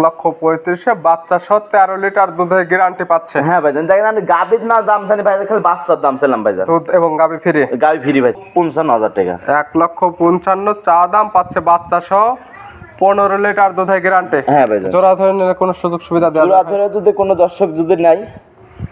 1,35,000 বাচ্চা সহ 13 লিটার দুধের গ্যারান্টি পাচ্ছে। হ্যাঁ ভাইজান, দেখেন আমি গাভীর না দাম জানি ভাই, খালি বাচ্চার দাম ছিলাম ভাইজান। দুধ এবং গাভী ফ্রি। গাভী ফ্রি ভাই, 55,000 টাকা। 1,55,000 চা দাম, পাচ্ছে বাচ্চা সহ 15 লিটার দুধের গ্যারান্টি। হ্যাঁ ভাইজান, জোড়া ধরে নিলে কোনো সুযোগ সুবিধা দেওয়া জোড়া ধরে যদি কোনো দর্শক যদি নাই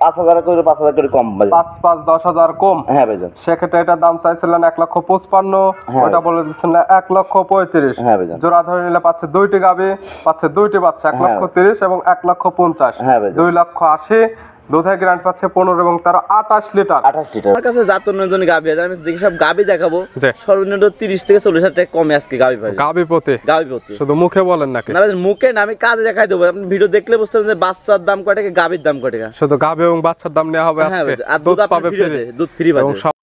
5,000 করে 5,000 করে কম ভাই, 5 10,000 কম। হ্যাঁ ভাইজান, সেক্ষেত্রে এটার দাম চাইছিলেন 1,55,000, ওটা বলে দিচ্ছেন 1,35,000। হ্যাঁ ভাইজান, জোড়া ধরে নিলে পাচ্ছে দুইটি গাভী, পাচ্ছে দুইটি বাচ্চা, 1,30,000 এবং 1,50,000। হ্যাঁ ভাইজান, 2,80,000 দুধের গ্যারান্টি পাচ্ছে 15 এবং 13 28 লিটার। 28 লিটার। আমার কাছে জাতনের জন্য গাভী আছে, আমি যে সব গাভী দেখাবো জি। সর্বনিম্ন 30 থেকে 40,000 টাকা কমে আজকে গাভী ভাই। গাভী প্রতি গাভী প্রতি শুধু মুখে বলেন নাকি? না ভাই, মুখে না, আমি কাজে দেখাই দেবো। আপনি ভিডিও দেখলে বুঝতে পারবেন যে বাচ্চার দাম কয় টাকা, গাভীর দাম কয় টাকা। শুধু গাভী এবং বাচ্চার দাম নেওয়া হবে হ্যাঁ আজকে। ভাই, আর দুধ দুধ পাবে পাবে ফ্রি। দুধ ফ্রি এবং পাবে।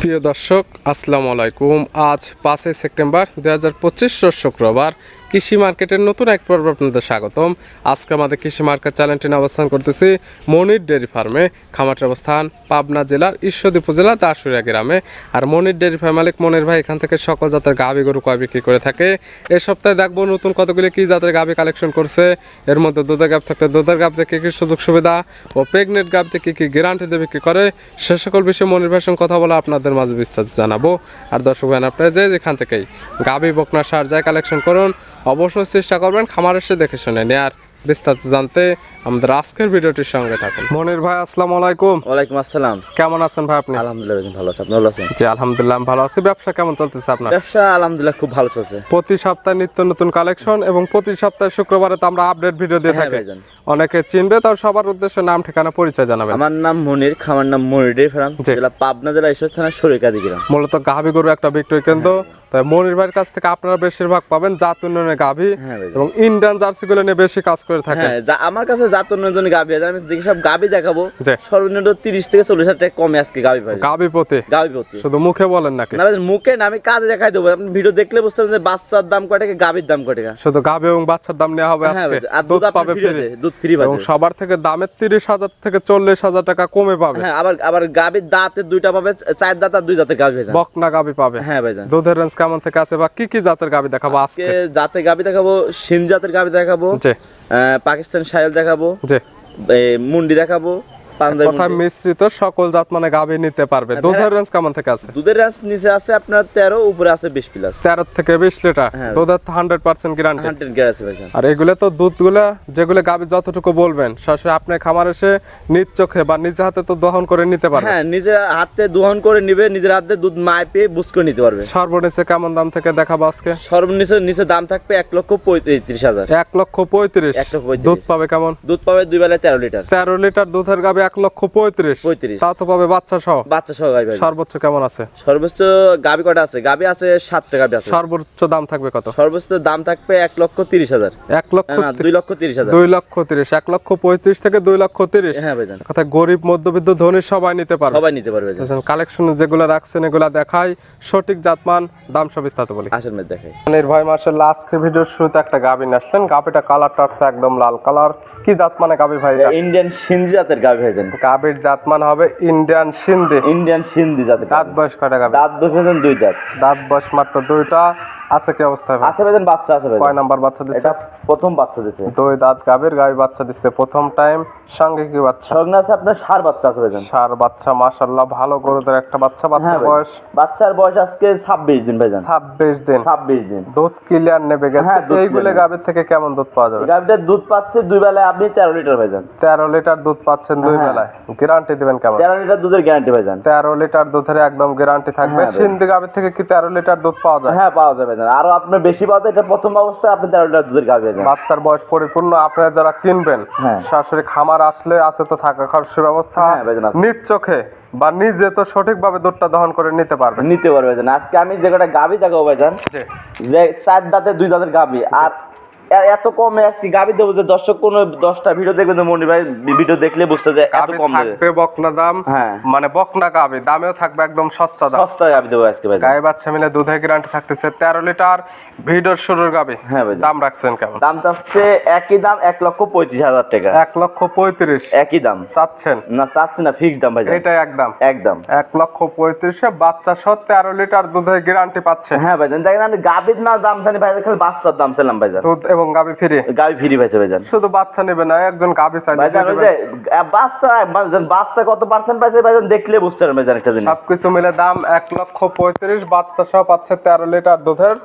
প্রিয় দর্শক, আসসালামু আলাইকুম। আজ 5 সেপ্টেম্বর 2025 রোজ শুক্রবার। কৃষি মার্কেটের নতুন এক পর্ব আপনাদের স্বাগতম। আজকে আমাদের কৃষি মার্কেট চ্যানেলটি নিয়ে অবস্থান করতেছি মনির ডেয়ারি ফার্মে। খামারটির অবস্থান পাবনা জেলার ঈশ্বরদী উপজেলা দাসুরিয়া গ্রামে। আর মনির ডেয়ারি ফার্ম মালিক মনির ভাই এখান থেকে সকল জাতের গাভী গরু কয় বিক্রি করে থাকে। এই সপ্তাহে দেখবো নতুন কতগুলি কী জাতের গাভী কালেকশন করছে। এর মধ্যে দুধের গাভ থাকলে দুধের গাভতে কী কী সুযোগ সুবিধা ও প্রেগনেন্ট গাভতে কী কী গ্যারান্টি দিয়ে বিক্রি করে, সে সকল বিষয়ে মনির ভাইয়ের সঙ্গে কথা বলে আপনাদের মাঝে বিস্তারিত জানাবো। আর দর্শক ভাই, আপনারা যেখান থেকেই গাভী বকনা সার যায় কালেকশন করুন, অবশ্যই চেষ্টা করবেন খামার এসে দেখে শুনে নেয়ার। বিস্তারিত জানতে আমাদের আজকের ভিডিওটির সঙ্গে থাকুন। মনির ভাই, আসসালামু আলাইকুম। ওয়ালাইকুম আসসালাম। কেমন আছেন ভাই আপনি? আলহামদুলিল্লাহ ভালো আছি, আপনি ভালো আছেন? জি আলহামদুলিল্লাহ ভালো আছি। ব্যবসা কেমন চলতেছে আপনার? ব্যবসা আলহামদুলিল্লাহ খুব ভালো চলছে। প্রতি সপ্তাহে নিত্য নতুন কালেকশন এবং প্রতি সপ্তাহে শুক্রবারে তো আমরা আপডেট ভিডিও দিয়ে হ্যাঁ থাকি। ভাইজান। অনেকে চিনবে, তার সবার উদ্দেশ্যে নাম ঠিকানা পরিচয় জানাবেন। আমার নাম মনির, খামার নাম মনির ডেয়ারি ফার্ম, জি। জেলা পাবনা, জেলা ঈশ্বর থানা সরিকাদি গ্রাম। মূলত গাভী গরু একটা বিক্রয় কেন্দ্র। তাই মনির ভাইয়ের কাছ থেকে আপনারা বেশিরভাগ পাবেন জাত উন্নয়নের গাভী হ্যাঁ ভাইজান। এবং ইন্ডিয়ান জার্সি গুলো নিয়ে বেশি কাজ করে থাকেন। হ্যাঁ, আমার কাছে জাতনের জন্য গাভী আছে, আমি যে সব গাভী দেখাবো জি। সর্বনিম্ন 30 থেকে 40,000 টাকা কমে আজকে গাভী ভাই। গাভী প্রতি গাভী প্রতি শুধু মুখে বলেন নাকি? না ভাই, মুখে না, আমি কাজে দেখাই দেবো। আপনি ভিডিও দেখলে বুঝতে পারবেন যে বাচ্চার দাম কয় টাকা, গাভীর দাম কয় টাকা। শুধু গাভী এবং বাচ্চার দাম নেওয়া হবে হ্যাঁ আজকে। ভাইজান, আর দুধ দুধ পাবে ফ্রি, ফ্রি। দুধ ফ্রি এবং পাবে। সবার থেকে দামের 30,000 থেকে 40,000 টাকা কমে পাবে। হ্যাঁ, আবার গাভীর দাঁতের দুইটা পাবে, 4 দাঁত আর 2 দাঁতের গাভী ভাইজান। বকনা গাভী পাবে। হ্যাঁ ভাইজান। দুধের রেঞ্জ কেমন থেকে আছে বা কি কি জাতের গাভী দেখাবো আজকে? জাতের গাভী দেখাবো, সিন জাতের গাভী দেখাবো, জি পাকিস্তান শাইল দেখাবো, জি। মুন্ডি দেখাবো, পাঞ্জাবি কথা মুন্ডি। মিশ্রিত সকল জাত মানে গাভী নিতে পারবে। দুধের রেঞ্জ কেমন থেকে আছে? দুধের রেঞ্জ নিচে আছে আপনার 13, উপরে আছে 20 প্লাস। 13 থেকে 20 লিটার হ্যাঁ। দুধের 100% গ্যারান্টি। 100 গ্যাস আছে ভাইজান। আর এগুলো তো দুধগুলা যেগুলো গাভী যতটুকু বলবেন সরাসরি আপনি খামার এসে নিজ চোখে বা নিজ হাতে তো দহন করে নিতে পারবেন। হ্যাঁ, নিজের হাতে দোহন করে নিবে, নিজের হাতে দুধ মাপে বুঝ করে নিতে পারবে। সর্বনিচে কেমন দাম থেকে দেখাবো আজকে? সর্বনিচে নিচে দাম থাকবে 1,35,000। 1,35,000। 1,35,000 দুধ পাবে কেমন? দুধ পাবে 2 বেলায় 13 লিটার। 13 লিটার দুধের গাভী 1,35,000। 35। তা তো পাবে বাচ্চা সহ। বাচ্চা সহ গাভী ভাই। সর্বোচ্চ কেমন আছে? সর্বোচ্চ গাভী কটা আছে? গাভী আছে 7টা গাভী আছে। সর্বোচ্চ দাম থাকবে কত? সর্বোচ্চ দাম থাকবে 1,30,000। 2,30,000। 2,30,000। 1,35,000 থেকে 2,30,000। হ্যাঁ ভাইজান, কথা গরিব মধ্যবিত্ত ধনী সবাই নিতে পারবে। সবাই নিতে পারবে ভাইজান। কালেকশন যেগুলো রাখছেন এগুলা দেখাই, সঠিক জাতমান দাম সব বিস্তারিত বলি। আসল মেয়ে দেখাই। মনির ভাই মাশাআল্লাহ আজকে ভিডিওর শুরুতে একটা গাভী নিয়ে আসলেন। গাভীটা কালারটা হচ্ছে একদম লাল কালার। কি জাত মানে গাভী ভাই? ইন্ডিয়ান সিন্ধি জাতের গাভী ভাইজান। গাভীর জাতমান হবে ইন্ডিয়ান সিন্ধি। ইন্ডিয়ান সিন্ধি জাতের দাঁত বয়স কয়টা গাভী? দাঁত বসেছেন 2 দাঁত। দাঁত বয়স মাত্র 2টা। আছে কি অবস্থায় ভাই? আছে ভাইজান, বাচ্চা আছে ভাইজান। কয় নাম্বার বাচ্চা দিচ্ছে? এটা প্রথম বাচ্চা দিছে। 2 দাঁত গাভীর, গাভী বাচ্চা দিচ্ছে প্রথম টাইম। সঙ্গে কি বাচ্চা? সঙ্গে আছে আপনার ষাঁড় বাচ্চা আছে ভাইজান। ষাঁড় বাচ্চা মাশাআল্লাহ ভালো গরুদের একটা বাচ্চা। বাচ্চার হ্যাঁ বয়স? বাচ্চার বয়স আজকে 26 দিন ভাইজান। 26 দিন। 26 দিন। দুধ ক্লিয়ার নেবে গেছে। হ্যাঁ, দুধ এইগুলো clear। গাভীর থেকে কেমন দুধ পাওয়া যাবে? গাভীটার দুধ পাচ্ছে 2 বেলায় আপনি 13 লিটার ভাইজান। 13 লিটার দুধ পাচ্ছেন 2 হ্যাঁ। বেলায়। গ্যারান্টি দিবেন কেমন? 13 লিটার দুধের গ্যারান্টি ভাইজান। 13 লিটার দুধের একদম গ্যারান্টি থাকবে। হ্যাঁ ভাই। সিন্ধি গাভীর থেকে কি 13 লিটার দুধ পাওয়া যায়? হ্যাঁ, পাওয়া যাবে ভাইজান। আরো আপনার বেশি পাওয়া যায়। এটা প্রথম অবস্থায় আপনি 13 লিটার দুধের গাভী ভাইজান। বাচ্চার বয়স পরিপূর্ণ। আপনারা যারা কিনবেন হ্যাঁ। সরাসরি খামার আসলে আছে তো থাকা খরচের ব্যবস্থা। হ্যাঁ ভাইজান, আছে। নিজ চোখে বা নিজে তো সঠিকভাবে দুধটা দহন করে নিতে পারবেন। নিতে পারবে ভাইজান। আজকে আমি যে কটা গাভী দেখাবো ভাইজান, জি। যে 4 দাঁতের 2 দাঁতের গাভী আর এত কমে আজকে গাবি দেবো যে দর্শক কোন 10টা ভিডিও দেখবেন যে মনি ভাই ভিডিও দেখলে বুঝতে যায় এত গাবি কম দেবে। থাকবে বকনা দাম, হ্যাঁ। মানে বকনা গাবি দামেও থাকবে একদম সস্তা দাম। সস্তায় গাবি দেবো আজকে ভাই। গায়ে বাচ্চা মিলে দুধের গ্যারান্টি থাকতেছে 13 লিটার ভিডিওর শুরুর গাবি। হ্যাঁ ভাই। দাম রাখছেন কেমন? দাম চাচ্ছে একই দাম 1,35,000 টাকা। 1,35,000 একই দাম চাচ্ছেন? না চাচ্ছি না, ফিক্স দাম ভাই। এটাই একদম একদম 1,35,000 বাচ্চা সহ 13 লিটার দুধের গ্যারান্টি পাচ্ছে। হ্যাঁ ভাইজান, দেখেন আমি গাবির না দাম জানি ভাই, খালি বাচ্চার দাম ছিলাম ভাইজান। দুধ এবং গাবি ফ্রি? গাবি ফ্রি পাইছে ভাইজান। শুধু বাচ্চা নেবে না, একজন গাবি চাইলে ভাইজান ওই যে বাচ্চা কত পার্সেন্ট পাইছে ভাইজান দেখলে বুঝতে পারবেন ভাইজান একটা জিনিস। সবকিছু মিলে দাম 1,35,000 বাচ্চা সহ পাচ্ছে 13 লিটার দুধের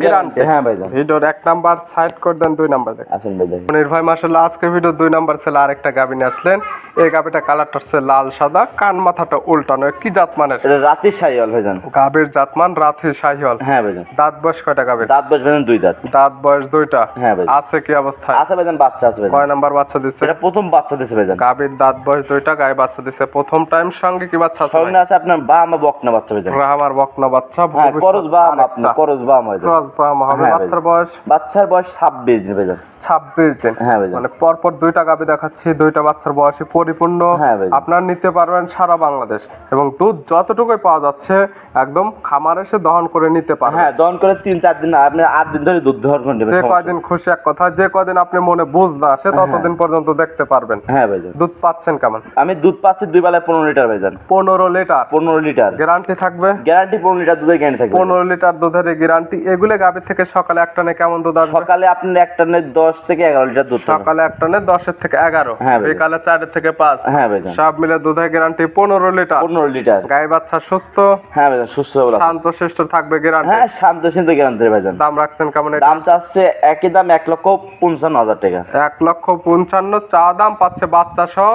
গ্যারান্টি। হ্যাঁ ভাইজান। ভিডিওর 1 নাম্বার সাইড করে দেন, 2 নাম্বার দেখেন। আসেন ভাইজান। মনির ভাই মাশাআল্লাহ আজকে ভিডিও 2 নাম্বার ছিল আরেকটা গাবি নিয়ে আসলেন। এই গাবিটা কালারটা হচ্ছে লাল সাদা, কান মাথাটা উল্টানো। কি জাত মানের? এটা রাতি শাহিওয়াল ভাইজান। গাবির জাতমান রাথি শাহিওয়াল। হ্যাঁ ভাইজান। দাঁত বয়স কয়টা গাবির? দাঁত বয়স ভাইজান 2 দাঁত। দাঁত বয়স 2টা। হ্যাঁ ভাইজান। আছে কি অবস্থায়? আছে ভাইজান, বাচ্চা আছে ভাইজান। কয় নাম্বার বাচ্চা দিচ্ছে? এটা প্রথম বাচ্চা দিছে ভাইজান। গাবির দাঁত বয়স 2টা, গায়ে বাচ্চা দিচ্ছে প্রথম টাইম। সঙ্গে কি বাচ্চা আছে? সঙ্গে আছে আপনার বাম বকনা বাচ্চা ভাইজান। আমার বকনা বাচ্চা। হ্যাঁ করজ বাম, আপনার করজ বাম ভাইজান। ক্রস বাম হবে। হ্যাঁ বাচ্চার বয়স? বাচ্চার বয়স 26 দিন ভাইজান। 26 দিন। হ্যাঁ ভাইজান। মানে পরপর 2টা গাবি দেখাচ্ছি, 2টা বাচ্চার বয়সে পরিপূর্ণ। হ্যাঁ ভাইজান। আপনার নিতে পারবেন সারা বাংলাদেশ এবং দুধ যতটুকুই পাওয়া যাচ্ছে একদম খামারে এসে দহন করে নিতে পারবেন। হ্যাঁ দহন করে 3-4 দিন, আপনি 8 দিন ধরে দুধ দহন করে নেবেন। যে কয়দিন খুশি এক কথা, যে কয়দিন আপনি মনে বুঝ না আসে ততদিন পর্যন্ত দেখতে পারবেন। হ্যাঁ ভাইজান। দুধ পাচ্ছেন কেমন? আমি দুধ পাচ্ছি 2 বেলায় 15 লিটার ভাইজান। 15 লিটার? 15 লিটার গ্যারান্টি থাকবে? গ্যারান্টি 15 লিটার দুধের গ্যারান্টি থাকবে। 15 লিটার দুধের গ্যারান্টি। এগুলো গাবি থেকে সকালে এক টানে কেমন দুধ আসবে? সকালে আপনার এক টানে 10 থেকে 11 লিটার দুধ পাবেন। সকালে এক টানে 10 থেকে 11, হ্যাঁ ভাইজান। বিকালে 4 থেকে 5। হ্যাঁ ভাইজান। সব মিলে দুধের গ্যারান্টি 15 লিটার। 15 লিটার। গায়ে বাচ্চা সুস্থ? হ্যাঁ ভাইজান সুস্থ হবে। শান্ত শিষ্ট থাকবে গ্যারান্টি। হ্যাঁ শান্ত শিন্ত গ্যারান্টি ভাইজান। দাম রাখছেন কেমন? দাম চাচ্ছে একই দাম 1,55,000 টাকা। 1,55,000 চা দাম, পাচ্ছে বাচ্চা সহ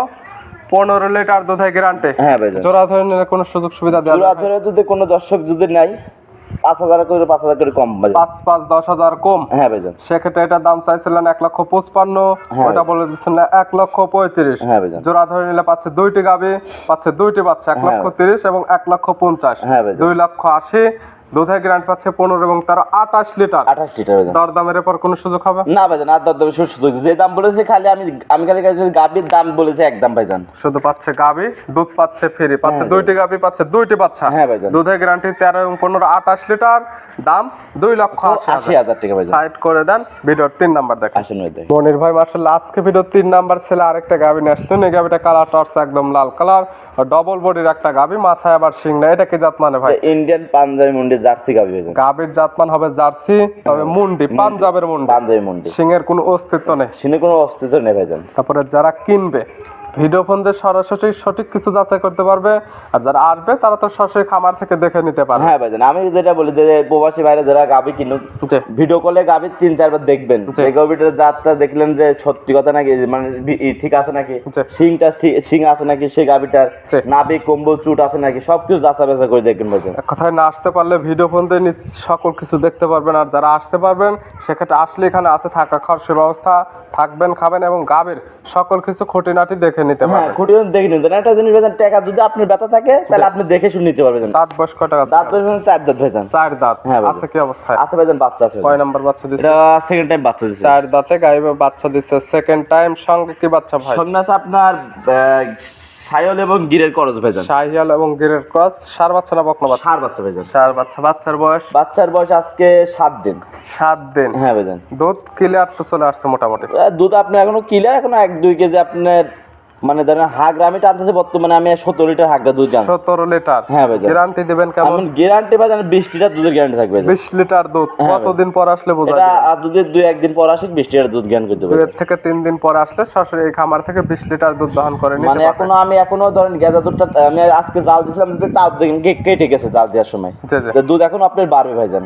15 লিটার দুধের গ্যারান্টি। হ্যাঁ ভাইজান। জোড়া ধরে নিলে কোনো সুযোগ সুবিধা দেওয়া জোড়া যাবে? ধরে যদি কোনো দর্শক যদি নাই 5,000 করে 5,000 করে কম ভাইজান। 5 10,000 কম। হ্যাঁ ভাইজান। সেক্ষেত্রে এটার দাম চাইছিলেন 1,55,000, হ্যাঁ ওটা বলে দিচ্ছেন 1,35,000। হ্যাঁ ভাইজান। জোড়া ধরে নিলে পাচ্ছে 2টি গাবি, পাচ্ছে 2টি বাচ্চা, 1,30,000 এবং 1,50,000। হ্যাঁ ভাইজান। 2,80,000 দুধের গ্যারান্টি পাচ্ছে 15 এবং 28 লিটার। 28 লিটার ভাইজান। দরদামের উপর কোনো সুযোগ হবে? না ভাইজান, আর দর দামে সুযোগ যে দাম বলেছে খালি আমি খালি গাবির দাম বলেছে একদম ভাইজান। শুধু পাচ্ছে গাবি, দুধ পাচ্ছে ফ্রি, পাচ্ছে হ্যাঁ 2টি গাবি, পাচ্ছে 2টি বাচ্চা। হ্যাঁ ভাইজান। দুধের গ্যারান্টি 13 এবং 15 28 লিটার। দাম 2,80,000 টাকা ভাইজান। সাইড করে দেন। ভিডিওর 3 নাম্বার দেখেন। আসেন ভাই দেখ। মনির ভাই মাশাআল্লাহ আজকে ভিডিও 3 নাম্বার ছেলে আরেকটা গাবি নিয়ে আসলেন। এই গাবিটা কালার টর্চ একদম লাল কালার, ডবল বডির একটা গাবি, মাথায় আবার শিং না। এটা কি জাত মানে ভাই? ইন্ডিয়ান পাঞ্জাবি মুন্ডি জার্সি গাবি ভাইজান। গাবির জাতমান হবে জার্সি, তবে মুন্ডি পাঞ্জাবের মুন্ডি, পাঞ্জাবি মুন্ডি। শিংয়ের কোনো অস্তিত্ব নেই। সিনে কোনো অস্তিত্ব নেই ভাইজান। তারপরে যারা কিনবে ভিডিও ফোন দিয়ে সরাসরি সঠিক কিছু যাচাই করতে পারবে, আর যারা আসবে তারা তো সরাসরি খামার থেকে দেখে নিতে পারবে। হ্যাঁ ভাইজান, আমি যেটা বলি যে প্রবাসী ভাইরা যারা গাবি কিনুক জি। ভিডিও কলে গাবি 3-4 বার দেখবেন। জি। এই গাবিটার জাতটা দেখলেন যে সত্যি কথা নাকি, মানে ঠিক আছে নাকি, জি। শিংটা শিং আছে নাকি, সেই গাবিটার জি। নাভি কম্বল চুট আছে নাকি, সবকিছু যাচাই বাছাই করে দেখবেন ভাইজান। এক কথায় না আসতে পারলে ভিডিও ফোন দিয়ে সকল কিছু দেখতে পারবেন, আর যারা আসতে পারবেন সেক্ষেত্রে আসলে এখানে আছে থাকা খরচের ব্যবস্থা, থাকবেন খাবেন এবং গাবির সকল কিছু খুঁটিনাটি দেখে নিতে হ্যাঁ পারবেন। খুঁটি দেখে নিন। একটা জিনিস ভাইজান, টাকা যদি আপনার ব্যথা থাকে তাহলে আপনি দেখে শুনে নিতে পারবেন। দাঁত বয়স কয়টা আছে? দাঁত ভাইজান 4 দাঁত ভাইজান। 4 দাঁত। হ্যাঁ ভাইজান। আছে কি অবস্থায়? আছে ভাইজান, বাচ্চা আছে কয় নাম্বার বাচ্চা দিচ্ছে? এটা সেকেন্ড টাইম বাচ্চা দিছে। 4 দাঁতে গাইবে বাচ্চা দিচ্ছে সেকেন্ড টাইম। সঙ্গে কি বাচ্চা ভাই? সঙ্গে আছে আপনার সায়ল এবং গিরের করজ ভাইজান। শাহিয়াল এবং গিরের ক্রস। সার বাচ্চা না বকনা বাচ্চা? সার বাচ্চা ভাইজান। সার বাচ্চা। বাচ্চার বয়স? বাচ্চার বয়স আজকে 7 দিন। 7 দিন। হ্যাঁ ভাইজান। দুধ ক্লিয়ার তো চলে আসছে মোটামুটি? দুধ আপনার এখনো কিলা, এখনো 1-2 কেজি আপনার, মানে ধরেন হাগ আমি টানতেছি বর্তমানে আমি 17 লিটার হাগটা দুধ জানি। 17 লিটার। হ্যাঁ ভাইজান। গ্যারান্টি দিবেন কেমন? আমি গ্যারান্টি ভাইজান 20 লিটার দুধের গ্যারান্টি থাকবে। 20 লিটার দুধ। হ্যাঁ কতদিন পর আসলে বোঝা এটা যাবে? আর যদি 2-1 দিন পর আসে 20 লিটার দুধ গ্যারান্টি করতে 2 পারবে। থেকে 3 দিন পর আসলে সরাসরি এই খামার থেকে 20 লিটার দুধ দহন করে নিতে মানে পারবেন। আমি এখনো ধরেন গেজা দুধটা আমি আজকে জাল দিছিলাম, তাও দেখেন কেটে গেছে জাল দেওয়ার সময়। জি জি। তো দুধ এখন আপনার বাড়বে ভাইজান।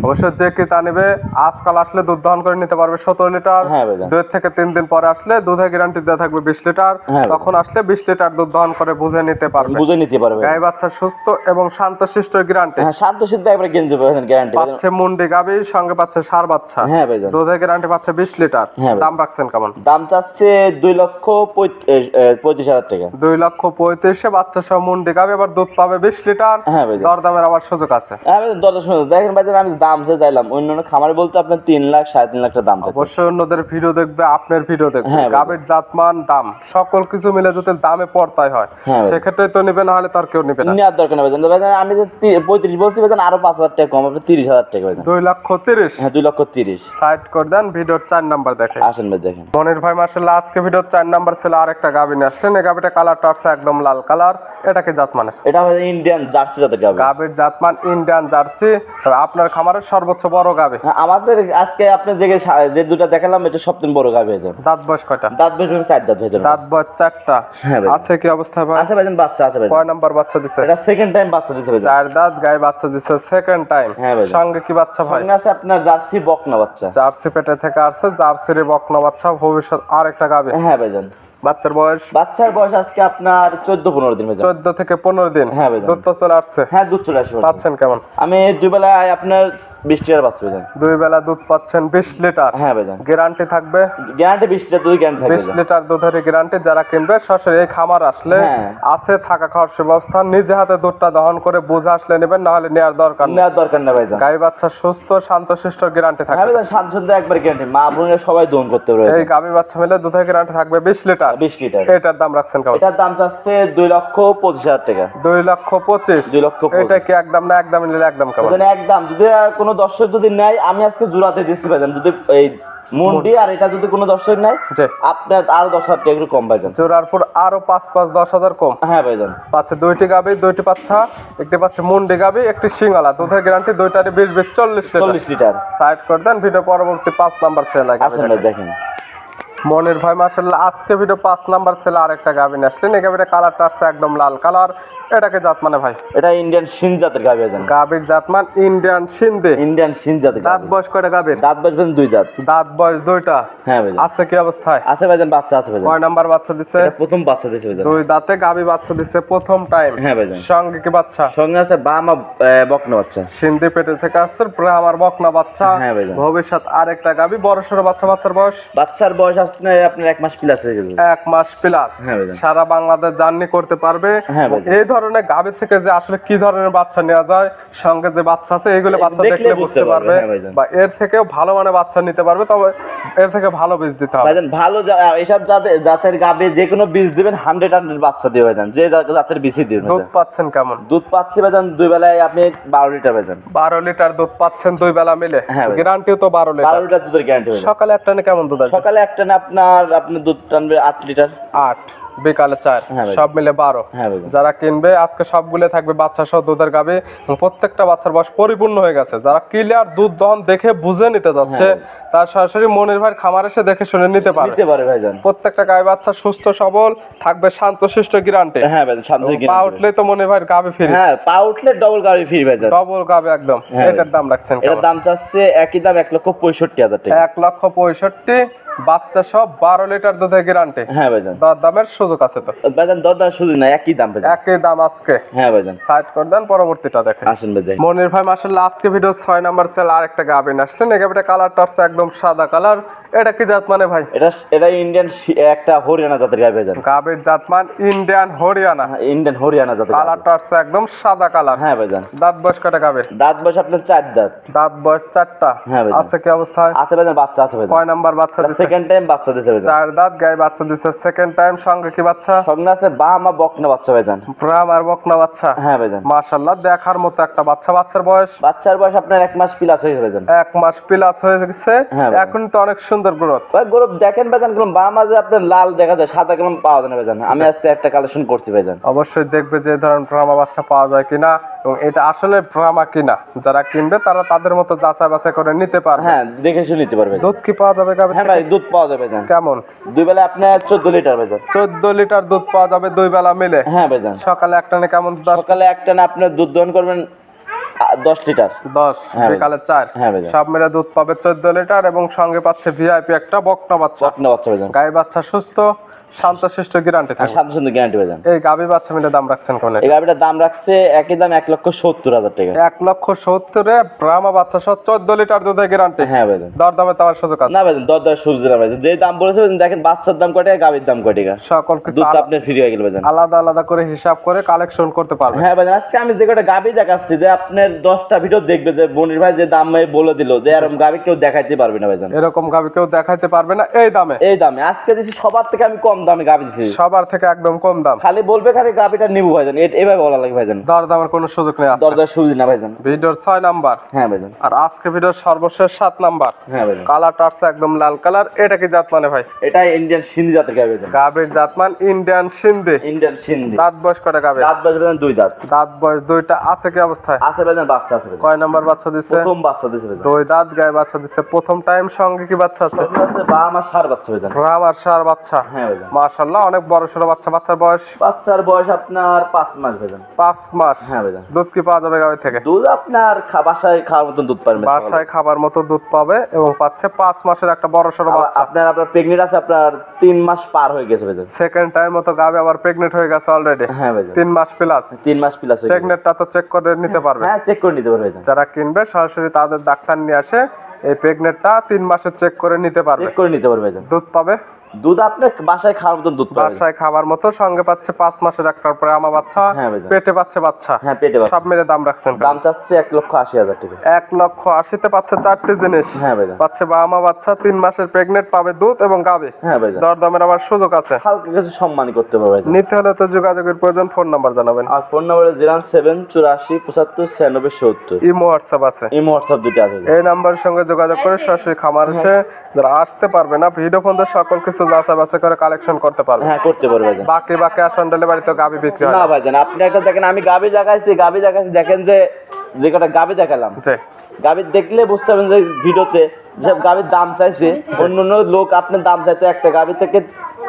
অবশ্যই যে ক্রেতা নেবে আজকাল আসলে দুধ দহন করে নিতে পারবে 17 লিটার। হ্যাঁ ভাইজান। 2 থেকে 3 দিন পরে আসলে দুধের গ্যারান্টি দেওয়া থাকবে 20 লিটার। হ্যাঁ ভাই। তখন আসলে 20 লিটার দুধ দহন করে বুঝে নিতে পারবে। বুঝে নিতে পারবে। গাই বাচ্চা সুস্থ এবং শান্তশিষ্ট গ্যারান্টি। হ্যাঁ, শান্ত সিদ্ধ একবারে গেঞ্জি ভাইজান, গ্যারান্টি। পাচ্ছে মুন্ডি গাবি, সঙ্গে পাচ্ছে ষাঁড় বাচ্চা। হ্যাঁ ভাইজান। দুধের গ্যারান্টি পাচ্ছে 20 লিটার। হ্যাঁ ভাই। দাম রাখছেন কেমন? দাম চাচ্ছে 2,35,000 টাকা। 2,35,000 বাচ্চা সহ মুন্ডি গাবি, আবার দুধ পাবে 20 লিটার। হ্যাঁ ভাইজান। দরদামের আবার সুযোগ আছে। হ্যাঁ ভাইজান, দরদাম শুনুন। দেখেন ভাইজান, আমি দাম যে চাইলাম অন্যান্য খামারে বলতে আপনার 3 লাখ 3.5 লাখ টাকা দাম চাইছে। অবশ্যই অন্যদের ভিডিও দেখবে, আপনার ভিডিও দেখবে। হ্যাঁ ভাই। গাবির জাতমান, দাম সকল কিছু মিলে যদি দামে পড়তাই হয়, হ্যাঁ ভাই। সেক্ষেত্রে তো নিবে, না হলে তার কেউ নিবে না। নেওয়ার দরকার নেই ভাইজান। তো ভাইজান আমি যে 35 বলছি ভাইজান, আরো 5,000 টাকা কম, আপনি 30,000 টাকা ভাইজান। 2,30,000। হ্যাঁ, 2,30,000। সাইড করে দেন, ভিডিওর 4 নাম্বার দেখে। আসেন ভাই দেখেন। মনির ভাই মার্শাল্লাহ আজকে ভিডিওর 4 নাম্বার ছিল আরেকটা গাবি নিয়ে আসলেন। এই গাবিটা কালারটা আছে একদম লাল কালার। এটা কি জাত মানে? এটা ভাই ইন্ডিয়ান জার্সি জাতের গাভী। গাবির জাতমান ইন্ডিয়ান জার্সি। তবে আপনার খামারের সর্বোচ্চ বড় গাবি। হ্যাঁ, আমাদের আজকে আপনি যে দুটো দেখালাম, এটা সবথেকে বড় গাভী হয়ে যাবে। দাঁত বয়স কয়টা? দাঁত বেশ 4 দাঁত হয়ে যাবে। দাঁত বয়স 4টা। হ্যাঁ ভাই। আছে কি অবস্থা ভাই? আছে ভাইজান, বাচ্চা আছে ভাই। কয় নাম্বার বাচ্চা দিছে? এটা সেকেন্ড টাইম বাচ্চা দিছে ভাইজান। 4 দাঁত, গায়ে বাচ্চা দিছে সেকেন্ড টাইম। হ্যাঁ ভাই। সঙ্গে কি বাচ্চা ভাই? সঙ্গে আছে আপনার জার্সি বকনা বাচ্চা। জার্সি পেটে থেকে আসছে, জার্সির বকনা বাচ্চা, ভবিষ্যৎ আরেকটা গাবি। হ্যাঁ ভাইজান। বাচ্চার বয়স? বাচ্চার বয়স আজকে আপনার 14-15 দিন ভাইজান। 14 থেকে 15 দিন। হ্যাঁ ভাইজান। দুধ তো চলে আসছে। হ্যাঁ, দুধ চলে আসবে। পাচ্ছেন কেমন? আমি দুই বেলায় আপনার 20 লিটার বাচ্চা ভাইজান। 2 বেলা দুধ পাচ্ছেন 20 লিটার। হ্যাঁ ভাইজান। গ্যারান্টি থাকবে? গ্যারান্টি 20 লিটার দুধ গ্যারান্টি থাকবে 20 ভাইজান। লিটার দুধের গ্যারান্টি। যারা কিনবে সরাসরি এই খামার আসলে হ্যাঁ। আছে থাকা খাওয়ার ব্যবস্থা, নিজে হাতে দুধটা দহন করে বুঝে আসলে নেবেন, না হলে নেওয়ার দরকার নেই। নেওয়ার দরকার নেই ভাইজান। গাই বাচ্চা সুস্থ শান্তশিষ্ট গ্যারান্টি হ্যাঁ থাকবে। ভাইজান, শান্ত সুন্দর একবার গ্যারান্টি। মা বোনেরা সবাই দোন করতে পারবে। এই গাবি বাচ্চা মিলে দুধের গ্যারান্টি থাকবে 20 লিটার। 20 লিটার। এটার দাম রাখছেন কেমন? এটার দাম চাচ্ছে 2,25,000 টাকা। 2,25,000। 2,25,000 এটা কি একদম না একদম নিলে একদম কেমন? ভাইজান একদম, যদি কোনো দর্শক যদি নেয়, আমি আজকে জোড়াতে দিচ্ছি ভাইজান। যদি এই মুন্ডি আর এটা যদি কোনো দর্শক নেয়, জি। আপনার আরো 10,000 টাকা একটু কম ভাইজান। জোড়ার পর আরো 5-10,000 কম। হ্যাঁ ভাইজান। পাচ্ছে 2টি গাবি, 2টি বাচ্চা, একটি পাচ্ছে মুন্ডি গাবি, একটি সিঙ্গালা। দুধের গ্যারান্টি দুইটারই 20 40 লিটার। 40 লিটার। সাইড করে দেন, ভিডিও পরবর্তী 5 নাম্বার সেল আসেন ভাই দেখেন। মনির ভাই মাশাআল্লাহ আজকে ভিডিও 5 নাম্বার সেল আরেকটা গাবি নিয়ে আসলেন। এই গাবিটা কালারটা আছে একদম লাল কালার। এটাকে জাত মানে ভাই? এটা ইন্ডিয়ান সিন জাতের গাভী ভাইজান। গাবির জাতমান ইন্ডিয়ান সিন্ধি। ইন্ডিয়ান সিন জাতের দাঁত গাভী। বয়স কয়টা গাবির? দাঁত বাজবেন 2 দাঁত। দাঁত বয়স 2টা। হ্যাঁ ভাইজান। আছে কি অবস্থায়? আছে ভাইজান, বাচ্চা আছে ভাইজান। কয় নাম্বার বাচ্চা দিছে? এটা প্রথম বাচ্চা দিয়েছে ভাইজান। 2 দাঁতে গাবি বাচ্চা দিছে প্রথম টাইম। হ্যাঁ ভাইজান। সঙ্গে কি বাচ্চা? সঙ্গে আছে বামা বকনা বাচ্চা। সিন্ধি পেটে থেকে আসছে, প্রায় আমার বকনা বাচ্চা। হ্যাঁ ভাইজান। ভবিষ্যৎ আরেকটা গাবি, বড় সড়ো বাচ্চা। বাচ্চার বয়স? বাচ্চার বয়স আপনার 1 মাস প্লাস হয়ে গেছে। 1 মাস প্লাস। হ্যাঁ ভাইজান। সারা বাংলাদেশ জার্নি করতে পারবে। হ্যাঁ ভাইজান। এই ধরনের গাবি থেকে যে আসলে কি ধরনের বাচ্চা নেওয়া যায়, সঙ্গে যে বাচ্চা আছে এগুলো বাচ্চা দেখলে দেখলে বুঝতে বুঝতে পারবে। পারবে, হ্যাঁ ভাইজান। বা এর থেকেও ভালো মানে বাচ্চা নিতে পারবে। তবে এর থেকে ভালো বীজ দিতে হবে ভাইজান। ভালো এসব জাতের গাভী যে কোনো বীজ দিবেন 100 বাচ্চা দিয়ে ভাইজান। যে জাতের বীজই দিবেন দুধ ভাইজান। পাচ্ছেন কেমন? দুধ পাচ্ছি ভাইজান 2 বেলায় আপনি 12 লিটার ভাইজান। 12 লিটার দুধ পাচ্ছেন 2 বেলা মিলে। হ্যাঁ ভাই। গ্যারান্টিও তো 12 লিটার। 12 লিটার দুধের গ্যারান্টি ভাইজান। সকালে একটা নে কেমন দুধ আসবে? সকালে একটা না আপনার দুধ টানবে 8 লিটার। 8, বিকালে 4, হ্যাঁ ভাই। সব মিলে 12। হ্যাঁ ভাইজান। যারা কিনবে আজকে সবগুলো থাকবে বাচ্চা সহ দুধের গাবে। প্রত্যেকটা বাচ্চার বয়স পরিপূর্ণ হয়ে গেছে। যারা ক্লিয়ার দুধ দহন দেখে বুঝে নিতে যাচ্ছে, হ্যাঁ। তার সরাসরি মনির ভাইয়ের খামার এসে দেখে শুনে নিতে পারে। নিতে পারে ভাইজান। প্রত্যেকটা গায়ে বাচ্চা সুস্থ সবল থাকবে, শান্তশিষ্ট গ্যারান্টি। হ্যাঁ ভাইজান, শান্ত পা উঠলে তো মনির ভাইয়ের গাবে ফিরে। হ্যাঁ, পা উঠলে ডবল গাড়ি ফ্রি ভাইজান। ডবল গাবে একদম। হ্যাঁ এটার দাম রাখছেন এটার কেমন? দাম চাচ্ছে একই দাম 1,65,000 টাকা। 1,65,000। বাচ্চা সব 12 লিটার দুধের গ্যারান্টি। হ্যাঁ ভাইজান। দর দামের সুযোগ আছে তো? ভাইজান দরদার সুযোগ নাই, একই দাম ভাইজান। একই দাম আজকে। হ্যাঁ ভাইজান। সাইড করে দেন, পরবর্তীটা দেখেন। আসেন ভাই দেখেন। মনির ভাই মাশাআল্লাহ আজকে ভিডিও 6 নাম্বার সেল আরেকটা গাবিন আসলেন। এই গাবিটা কালারটা হচ্ছে একদম সাদা কালার। এটা কি জাত মানে ভাই? এটা ইন্ডিয়ান একটা হরিয়ানা জাতের গাভী ভাইজান। গাবির জাত মান ইন্ডিয়ান হরিয়ানা। ইন্ডিয়ান হরিয়ানা জাতের গাভী। কালারটা হচ্ছে একদম সাদা কালার। হ্যাঁ ভাইজান। দাঁত বয়স কয়টা গাবির? দাঁত বয়স আপনার 4 দাঁত। দাঁত বয়স 4টা। হ্যাঁ ভাইজান। আছে কি অবস্থায়? আছে ভাইজান, বাচ্চা আছে ভাইজান। কয় নাম্বার বাচ্চা দিছে? সেকেন্ড টাইম বাচ্চা দিছে ভাইজান। 4 দাঁত, গায়ে বাচ্চা দিছে সেকেন্ড টাইম। সঙ্গে কি বাচ্চা? সঙ্গে আছে বাহামা বকনা বাচ্চা ভাইজান। ব্রাহ্ম আর বকনা বাচ্চা। হ্যাঁ ভাইজান। মাশাআল্লাহ দেখার মতো একটা বাচ্চা। বাচ্চার বয়স? বাচ্চার বয়স আপনার 1 মাস প্লাস হয়েছে ভাইজান। 1 মাস প্লাস হয়ে গেছে। হ্যাঁ ভাই। এখন তো অনেক সুন্দর গ্রোথ। ভাই গরু দেখেন ভাইজান, কোন বাহামা যে আপনার লাল দেখা যায়, সাদা কেমন পাওয়া যায় না ভাইজান। আমি আজকে একটা কালেকশন করছি ভাইজান। অবশ্যই দেখবে যে এই ধরনের ব্রাহ্মা বাচ্চা পাওয়া যায় কিনা এবং এটা আসলে ব্রাহ্মা কিনা। যারা কিনবে তারা তাদের মতো যাচাই বাছাই করে নিতে পারবে। হ্যাঁ, দেখে শুনে নিতে পারবে। দুধ কি পাওয়া যাবে গাভী হ্যাঁ থেকে? ভাই, দুধ পাওয়া যাবে ভাইজান। কেমন? 2 বেলা আপনার 14 লিটার ভাইজান। 14 লিটার দুধ পাওয়া যাবে 2 বেলা মিলে। হ্যাঁ ভাইজান। সকালে একটা নে কেমন দুধ আসবে? সকালে একটা না আপনার দুধ দহন করবেন 10 লিটার। 10, হ্যাঁ বিকালে 4। হ্যাঁ ভাইজান। সব মিলে দুধ পাবে 14 লিটার এবং সঙ্গে পাচ্ছে ভিআইপি একটা বকনা বাচ্চা। বকনা বাচ্চা ভাইজান। গায়ে বাচ্চা সুস্থ, শান্তশিষ্ট গ্যারান্টি থাকবে। সাথে সাথে গ্যারান্টি ভাইজান। এই গাভী বাচ্চা মিলে দাম রাখছেন কোন? এই গাভিটার দাম রাখছে একই দাম 1,70,000 টাকা। 1,70,000-এ ব্রাহ্মা বাচ্চা সহ 14 লিটার দুধের গ্যারান্টি। হ্যাঁ ভাইজান। দরদামে দেওয়ার সুযোগ আছে? না ভাইজান, দর সুযোগ না ভাইজান। যে দাম বলেছে দেখেন, বাচ্চার দাম কয় টাকা, গাভির দাম কয় টাকা, সকল কিছু দুধ আপনার ফ্রি হয়ে গেল ভাইজান। আলাদা আলাদা করে হিসাব করে কালেকশন করতে পারবেন। হ্যাঁ ভাইজান, আজকে আমি যে কটা গাভি দেখাচ্ছি, যে আপনার 10টা ভিডিও দেখবে যে মনির ভাই যে দাম বলে দিল, যে এরকম গাভি কেউ দেখাইতে পারবে না ভাইজান। এরকম গাভী কেউ দেখাইতে পারবে না এই দামে। এই দামে আজকে দিছি, সবার থেকে আমি কম দামে গাভি দিছি। সবার থেকে একদম কম দাম। খালি বলবে খালি গাভিটা নিবো ভাইজান, এভাবে বলা লাগে ভাইজান। দরদামের কোনো সুযোগ নেই আজকে। দরদার সুবিধা না ভাইজান। ভিডিওর 6 নাম্বার। হ্যাঁ ভাইজান। আর আজকে ভিডিওর সর্বশেষ 7 নাম্বার। হ্যাঁ ভাইজান। কালারটা আছে একদম লাল কালার। এটা কি জাত মানে ভাই? এটা ইন্ডিয়ান সিন্ধি জাতের গাভি ভাইজান। গাভীর জাতমান ইন্ডিয়ান সিন্ধি। ইন্ডিয়ান সিন্ধি। দাঁত বয়স কটা গাভীর? দাঁত বাজবে ভাইজান 2 দাঁত। দাঁত বয়স 2টা। আছে কি অবস্থায়? আছে ভাইজান, বাচ্চা আছে ভাইজান। কয় নাম্বার বাচ্চা দিচ্ছে? প্রথম বাচ্চা দিছে ভাইজান। 2 দাঁত গায়ে বাচ্চা দিচ্ছে প্রথম টাইম। সঙ্গে কি বাচ্চা আছে? বাচ্চা আছে, বা আমার সার বাচ্চা ভাইজান। রাম আর সার বাচ্চা। হ্যাঁ ভাইজান। মাশাআল্লাহ অনেক বড় সড়ো বাচ্চা। বাচ্চার বয়স? বাচ্চার বয়স আপনার 5 মাস ভাইজান। 5 মাস। হ্যাঁ ভাইজান। দুধ কি পাওয়া যাবে গাভী থেকে? দুধ আপনার বাসায় খাওয়ার মতন দুধ পাবেন। বাসায় খাবার মতো দুধ পাবে এবং পাচ্ছে 5 মাসের একটা বড় সড়ো বাচ্চা। আপনার প্রেগনেন্ট আছে, আপনার 3 মাস পার হয়ে গেছে ভাইজান। সেকেন্ড টাইম মতো গাভী আবার প্রেগনেন্ট হয়ে গেছে অলরেডি। হ্যাঁ ভাইজান। 3 মাস প্লাস। 3 মাস প্লাস হয়ে গেছে। প্রেগনেন্টটা তো চেক করে নিতে পারবে। হ্যাঁ, চেক করে নিতে পারবে ভাইজান। যারা কিনবে সরাসরি তাদের ডাক্তার নিয়ে আসে এই প্রেগনেন্টটা 3 মাসের চেক করে নিতে পারবে। চেক করে নিতে পারবে ভাইজান। দুধ পাবে? দুধ আপনার বাসায় খাওয়ার মতন দুধ পাবে। বাসায় খাবার মতো। সঙ্গে পাচ্ছে 5 মাসের একটা পরে আমা বাচ্চা। হ্যাঁ ভাইজান। পেটে পাচ্ছে বাচ্চা। হ্যাঁ, পেটে বাচ্চা। সব মিলে দাম রাখছেন? দাম চাচ্ছে 1,80,000 টাকা। 1,80,000-তে পাচ্ছে 4টি জিনিস। হ্যাঁ ভাইজান। পাচ্ছে আমা বাচ্চা, 3 মাসের প্রেগনেন্ট, পাবে দুধ এবং গাবে। হ্যাঁ ভাইজান। দরদামের আবার সুযোগ আছে। হালকা কিছু সম্মানই করতে পারবে ভাইজান। নিতে হলে তো যোগাযোগের প্রয়োজন। ফোন নাম্বার জানাবেন। আর ফোন নাম্বার 08784759670। ইমো হোয়াটসঅ্যাপ আছে। ইমো হোয়াটসঅ্যাপ দুটো আছে ভাইজান। এই নাম্বারের সঙ্গে যোগাযোগ করে সরাসরি খামার এসে যারা আসতে পারবে না ভিডিও ফোন দিয়ে সকল কিছু যাচাই বাছাই করে কালেকশন করতে পারবে। হ্যাঁ, করতে পারবে ভাইজান। বাকি ক্যাশ অন ডেলিভারি তো গাবি বিক্রি হয় না ভাইজান, আপনি একটা দেখেন, আমি গাবি দেখাইছি দেখেন যে কটা গাবি দেখালাম, জি। গাবি দেখলে বুঝতে পারবেন যে ভিডিওতে যেসব গাবির দাম চাইছে, অন্য অন্য লোক আপনার দাম চাইতো একটা গাবি থেকে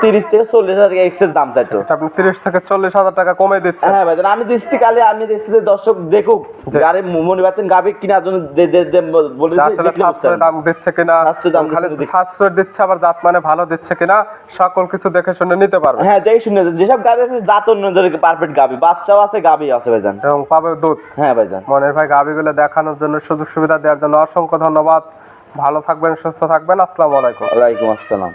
30 থেকে 40,000 টাকা এক্সেস দাম চাইতো। এটা আপনি 30 থেকে 40,000 টাকা কমে দিচ্ছেন। হ্যাঁ ভাইজান, আমি দিচ্ছি যে দর্শক দেখুক গাড়ি মনে পাচ্ছেন গাবি কিনার জন্য বলে আসলে সাশ্রয় দাম দিচ্ছে কিনা, সাশ্রয় দাম খালি দিচ্ছে। সাশ্রয় দিচ্ছে আবার জাত মানে ভালো দিচ্ছে কিনা সকল কিছু দেখে শুনে নিতে পারবে। হ্যাঁ, দেখে শুনে যেসব গাবি আছে জাত অনুযায়ী পারফেক্ট গাবি, বাচ্চাও আছে গাবি আছে ভাইজান, এবং পাবে দুধ। হ্যাঁ ভাইজান। মনের ভাই গাবিগুলো দেখানোর জন্য, সুযোগ সুবিধা দেওয়ার জন্য অসংখ্য ধন্যবাদ। ভালো থাকবেন, সুস্থ থাকবেন। আসসালামু আলাইকুম। ওয়ালাইকুম আসসালাম।